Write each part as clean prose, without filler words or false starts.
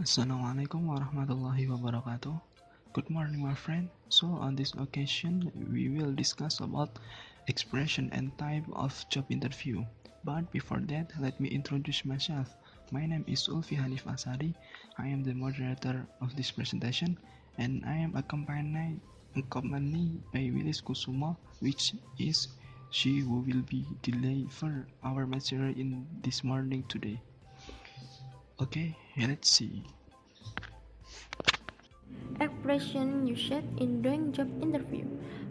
Assalamualaikum warahmatullahi wabarakatuh. Good morning, my friend. So, on this occasion, we will discuss about expression and type of job interview. But before that, let me introduce myself. My name is Ulfi Hanif Atsari. I am the moderator of this presentation, and I am accompanied by Wilis Kusumo, which is she who will be deliver our material in this morning today. Okay, let's see. Expression you said in doing job interview.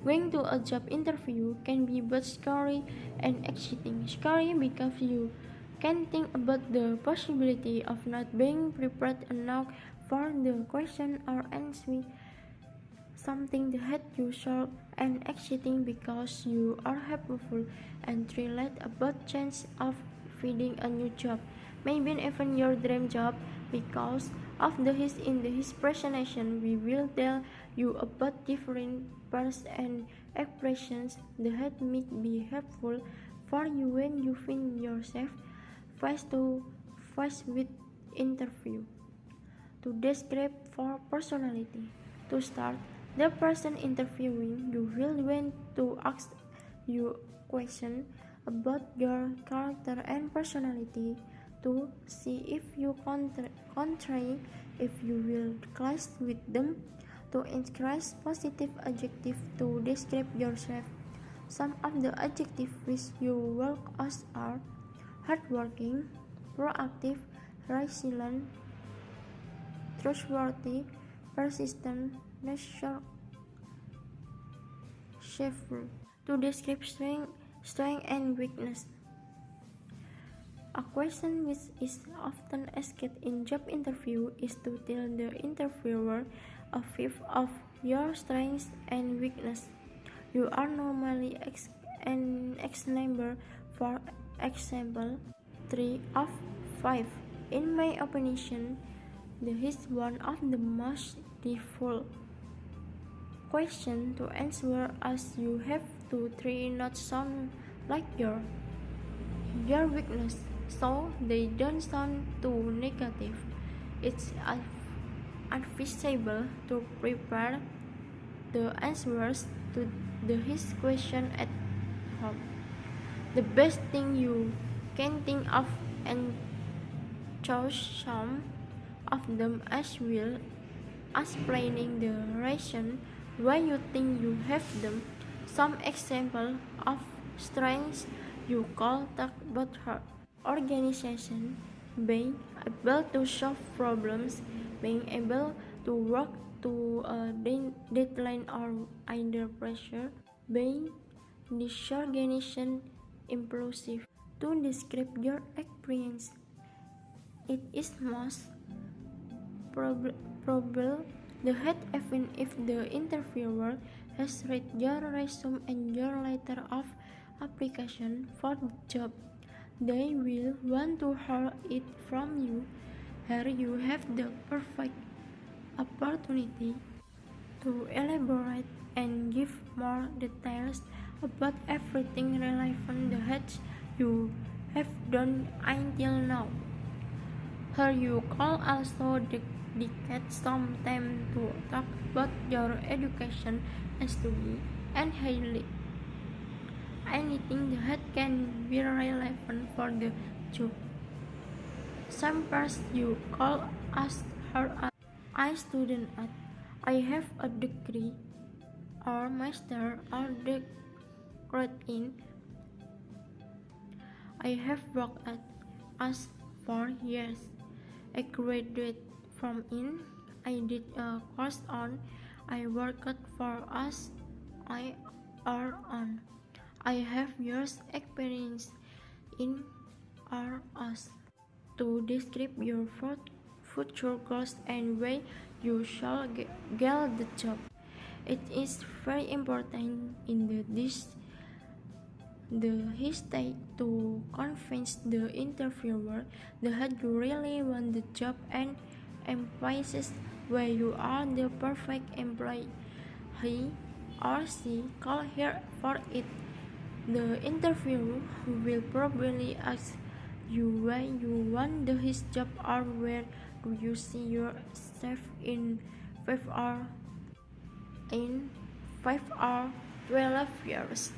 Going to a job interview can be both scary and exciting. Scary because you can think about the possibility of not being prepared enough for the question or answer something that you solve, and exciting because you are hopeful and thrilled about chance of finding a new job, maybe even your dream job. Because of in his presentation, we will tell you about different parts and expressions that may be helpful for you when you find yourself face to face with interview. To describe for personality. To start, the person interviewing you will want to ask you questions about your character and personality to see if you contrary if you will clash with them, to encourage positive adjective to describe yourself. Some of the adjectives which you work as are hardworking, proactive, resilient, trustworthy, persistent, nurturing, cheerful. To describe strength and weakness. A question which is often asked in job interview is to tell the interviewer a fifth of your strengths and weakness. You are normally an X number, for example, 3 of 5. In my opinion, this is one of the most difficult questions to answer, as you have to try not sound like your weakness, so they don't sound too negative. It's advisable to prepare the answers to his question at home. The best thing you can think of, and choose some of them as well as explaining the reason why you think you have them. Some example of strengths you call talk about her organization, being able to solve problems, being able to work to a deadline or under pressure, being disorganized, impulsive. To describe your experience, it is most probable that even if the interviewer has read your resume and your letter of application for the job, they will want to hear it from you. Here you have the perfect opportunity to elaborate and give more details about everything relevant that you have done until now. Here you can also dedicate some time to talk about your education and study, and highlight anything that can be relevant for the job. Some parts you call ask her as I student at I have a degree or master or doctorate in. I have worked at us for years. I graduated from in. I did a course on. I worked for us. I are on. I have years experience in or us. To describe your future goals and way you shall get the job. It is very important in his state to convince the interviewer that you really want the job and emphasize why you are the perfect employee. He or she call here for it. The interviewer will probably ask you why you want his job or where do you see yourself in 5 hours? In 5 or 12 years?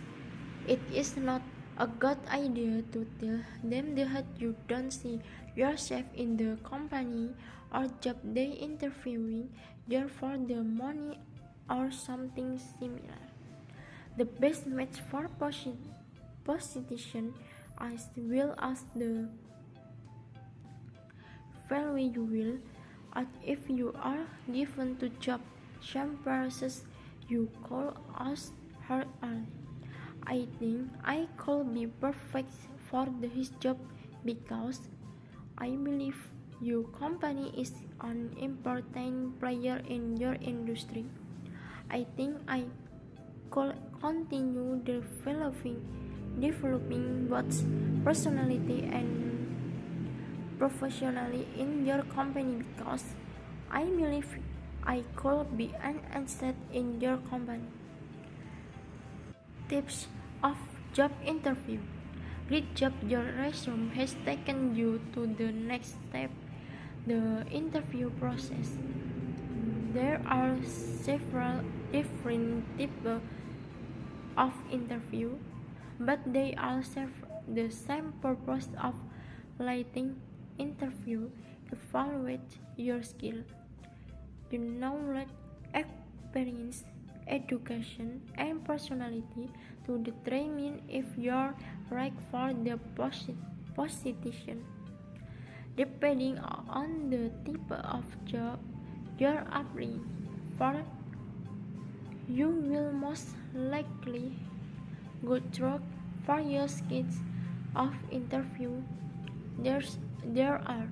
It is not a good idea to tell them that you don't see yourself in the company or job they interviewing there for the money or something similar. The best match for position as well as the value you will add if you are given to job some process you call us her on. I think I could be perfect for his job because I believe your company is an important player in your industry. I think I could continue developing both personality and professionally in your company because I believe I could be an asset in your company. Tips of job interview. Great job, your resume has taken you to the next step, the interview process. There are several different types of interview, but they all serve the same purpose of letting interview evaluate your skill, your knowledge, experience, education, and personality to determine if you're right for the position. Depending on the type of job you're applying for, you will most likely go through various kinds of interview. There are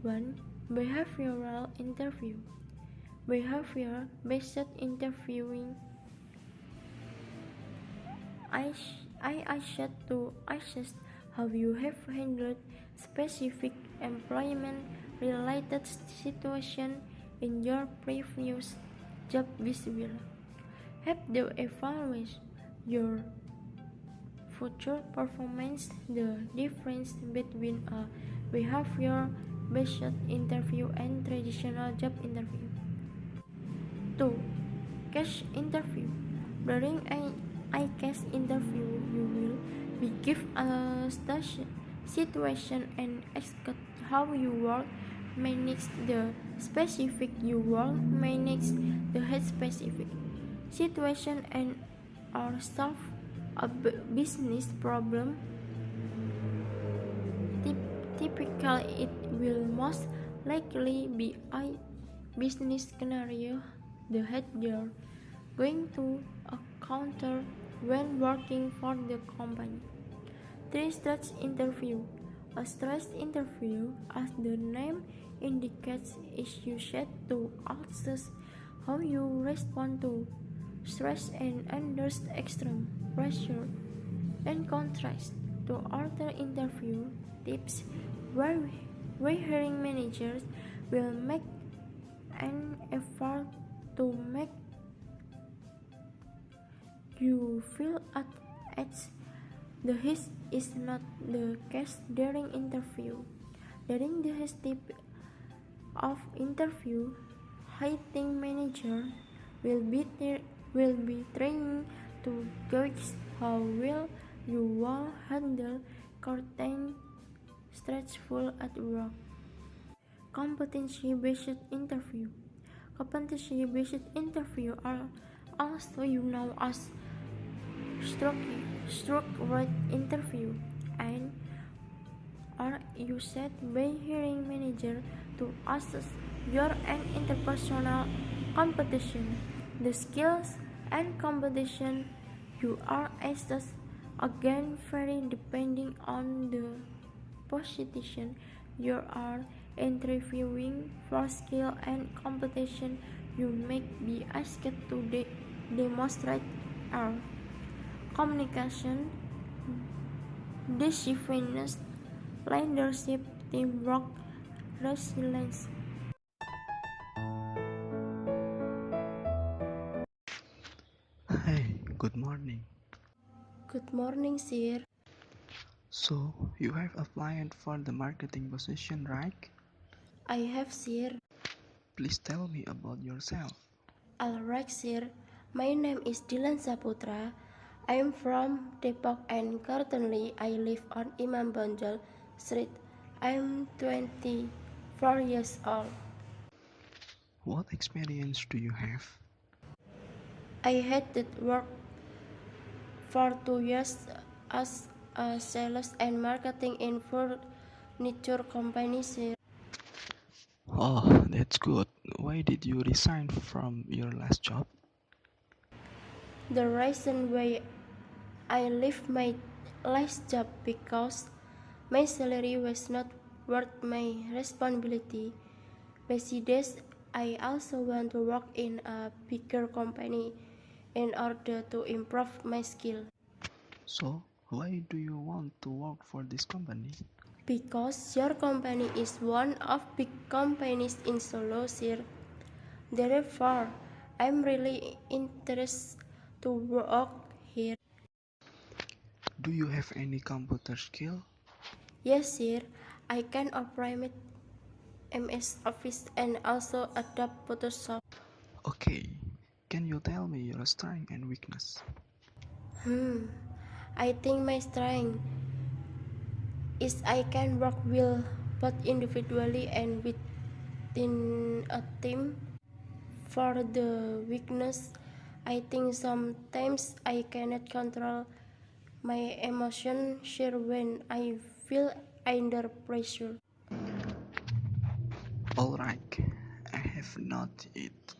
1. Behavioral interview. Behavior-based interviewing I asked to assess how you have handled specific employment-related situations in your previous job. This will help to evaluate your future performance. The difference between a behavior-based interview and traditional job interview. 2. Case interview. During a case interview, you will be given a situation and asked how you work, manage the specific you work, manage the specific situation, and or solve a business problem. Typically, it will most likely be a business scenario that you're going to encounter when working for the company. 3. Stress interview. A stress interview, as the name indicates, is used to assess how you respond to stress and under extreme pressure. In contrast to other interview tips where hiring managers will make an effort to make you feel at ease, this is not the case during interview. During this type of interview, hiring manager will be trying to gauge how well you will handle certain stressful at work. Competency-based interview. Competency-based interview are also known as structured interview and are used by hiring manager to assess your interpersonal competition. The skills and competition you are assessed again vary depending on the position you are interviewing for. Skill and competition you may be asked to demonstrate are communication, decisiveness, leadership, teamwork, resilience. Hey, good morning. Good morning, sir. So, you have applied for the marketing position, right? I have sir. Please tell me about yourself. Alright sir, my name is Dilan Saputra. I am from Depok and currently I live on Imam Bonjol Street. I am 24 years old. What experience do you have? I had to work for 2 years as a sales and marketing in furniture company sir. Oh, that's good. Why did you resign from your last job? The reason why I left my last job because my salary was not worth my responsibility. Besides, I also want to work in a bigger company in order to improve my skill. So, why do you want to work for this company? Because your company is one of big companies in Solo, sir. Therefore, I'm really interested to work here. Do you have any computer skill? Yes, sir. I can operate MS Office and also adapt Photoshop. Okay, can you tell me your strength and weakness? I think my strength is I can work well both individually and within a team. For the weakness, I think sometimes I cannot control my emotion sure when I feel under pressure. Alright, I have noted it.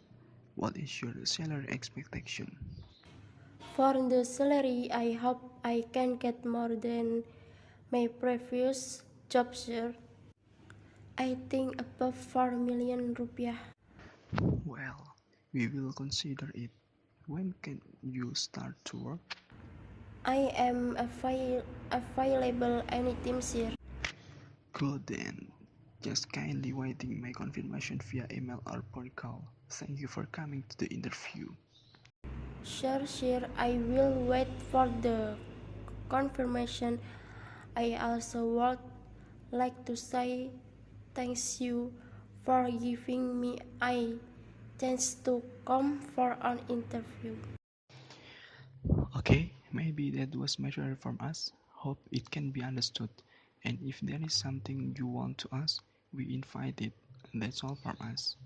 What is your salary expectation? For the salary, I hope I can get more than my previous job sir. I think above 4 million rupiah. Well, we will consider it. When can you start to work? I am available anytime sir. Good then. Just kindly waiting my confirmation via email or phone call. Thank you for coming to the interview. Sure, I will wait for the confirmation. I also would like to say thanks you for giving me a chance to come for an interview. Okay, maybe that was mature from us. Hope it can be understood. And if there is something you want to ask, we invite it. That's all from us.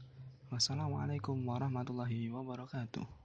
Wassalamualaikum warahmatullahi wabarakatuh.